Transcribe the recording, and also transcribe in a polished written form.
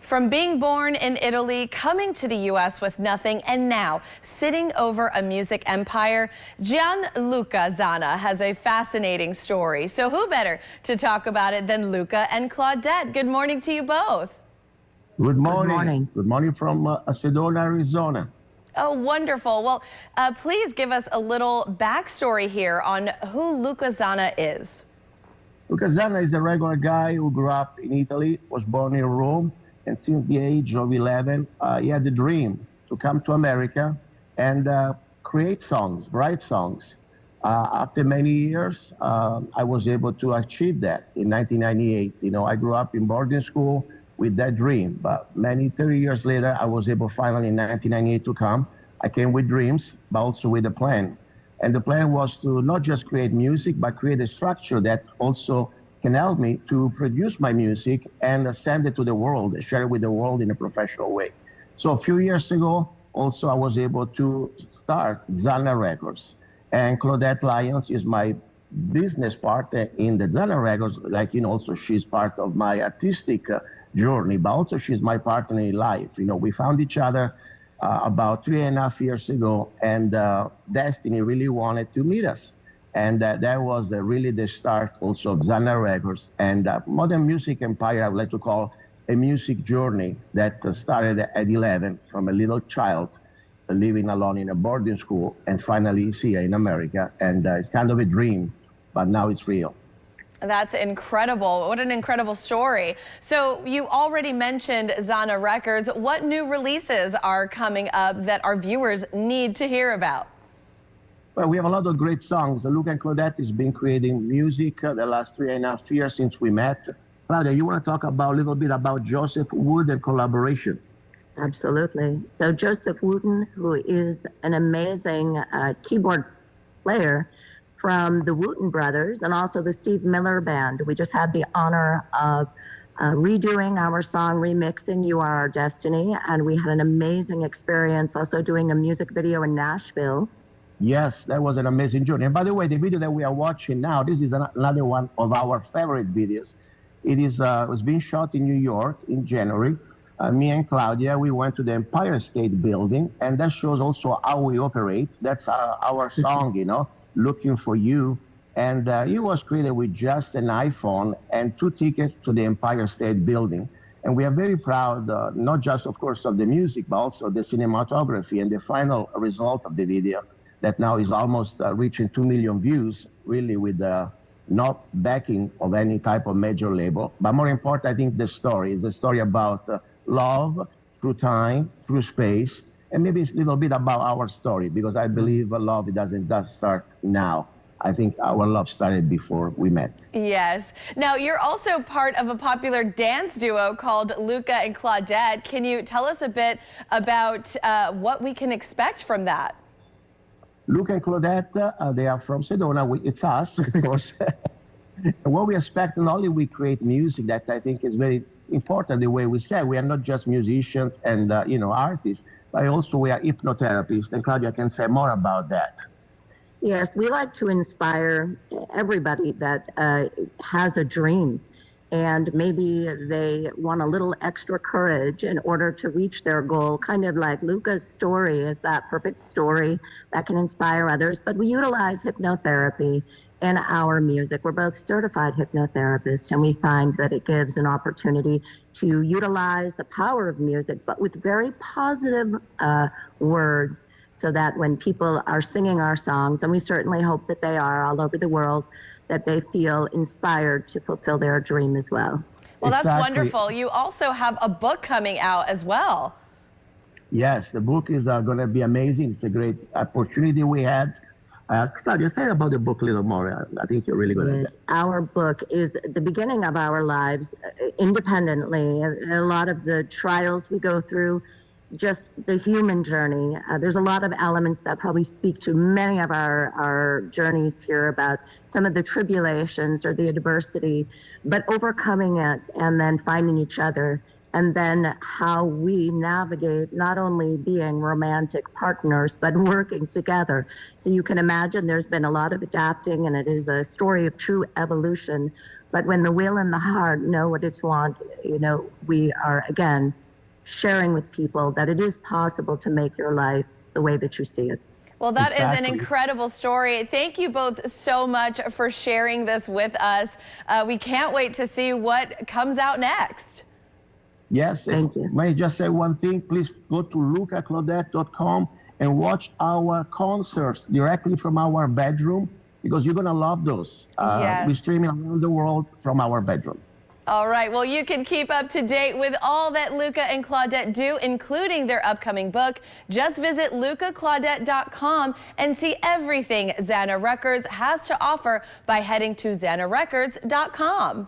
From being born in Italy, coming to the U.S. with nothing, and now sitting over a music empire, Gianluca Zanna has a fascinating story. So who better to talk about it than Luca and Claudette? Good morning to you both. Good morning. Good morning from Sedona, Arizona. Oh, wonderful. Well, please give us a little backstory here on who Luca Zanna is. Luca Zanna is a regular guy who grew up in Italy, was born in Rome, and since the age of 11, he had the dream to come to America and create songs, write songs. After many years, I was able to achieve that in 1998. You know, I grew up in boarding school with that dream, but 30 years later, I was able finally in 1998 to come. I came with dreams, but also with a plan. And the plan was to not just create music, but create a structure that also can help me to produce my music and send it to the world, share it with the world in a professional way. So a few years ago, also I was able to start Zanna Records. And Claudette Lyons is my business partner in the Zanna Records. Like, you know, also she's part of my artistic journey, but also she's my partner in life. You know, we found each other about 3.5 years ago, and Destiny really wanted to meet us. And that was really the start also of Zanna Records and Modern Music Empire, I would like to call a music journey that started at 11 from a little child living alone in a boarding school and finally is here in America. And it's kind of a dream, but now it's real. That's incredible. What an incredible story. So you already mentioned Zanna Records. What new releases are coming up that our viewers need to hear about? Well, we have a lot of great songs. Luca and Claudette has been creating music the last 3.5 years since we met. Claudia, you want to talk about a little bit about Joseph Wood and collaboration? Absolutely. So Joseph Wooten, who is an amazing keyboard player from the Wooten Brothers and also the Steve Miller Band. We just had the honor of redoing our song, remixing You Are Our Destiny, and we had an amazing experience also doing a music video in Nashville. Yes, that was an amazing journey. And by the way, the video that we are watching now, this is another one of our favorite videos. It was being shot in New York in January. Me and Claudia, we went to the Empire State Building, and that shows also how we operate. That's our song, you know, Looking for You. And it was created with just an iPhone and 2 tickets to the Empire State Building. And we are very proud, not just, of course, of the music, but also the cinematography and the final result of the video that now is almost reaching 2 million views, really with not backing of any type of major label. But more important, I think the story is a story about love through time, through space, and maybe it's a little bit about our story, because I believe love doesn't start now. I think our love started before we met. Yes. Now, you're also part of a popular dance duo called Luca and Claudette. Can you tell us a bit about what we can expect from that? Luca and Claudette, they are from Sedona. It's us, of course. What we expect, not only we create music that I think is very important, the way we said, we are not just musicians and you know, artists, but also we are hypnotherapists. And Claudia can say more about that. Yes, we like to inspire everybody that has a dream, and maybe they want a little extra courage in order to reach their goal. Kind of like Luca's story is that perfect story that can inspire others. But we utilize hypnotherapy in our music. We're both certified hypnotherapists, and we find that it gives an opportunity to utilize the power of music, but with very positive words, so that when people are singing our songs, and we certainly hope that they are all over the world, that they feel inspired to fulfill their dream as well. Well, that's wonderful. You also have a book coming out as well. Yes, the book is going to be amazing. It's a great opportunity we had. Claudia, say about the book a little more. I think you're really good at that. Our book is the beginning of our lives independently. A lot of the trials we go through, just the human journey. There's a lot of elements that probably speak to many of our journeys here about some of the tribulations or the adversity, but overcoming it and then finding each other and then how we navigate not only being romantic partners, but working together. So you can imagine there's been a lot of adapting, and it is a story of true evolution. But when the will and the heart know what it's want, we are, again, sharing with people that it is possible to make your life the way that you see it. Well, that is an Exactly. incredible story. Thank you both so much for sharing this with us. We can't wait to see what comes out next. Yes, Thank you. May I just say one thing? Please go to lucaclaudette.com and watch our concerts directly from our bedroom, because you're going to love those. Yes. We're streaming around the world from our bedroom. All right, well, you can keep up to date with all that Luca and Claudette do, including their upcoming book. Just visit lucaclaudette.com and see everything Zanna Records has to offer by heading to zannarecords.com.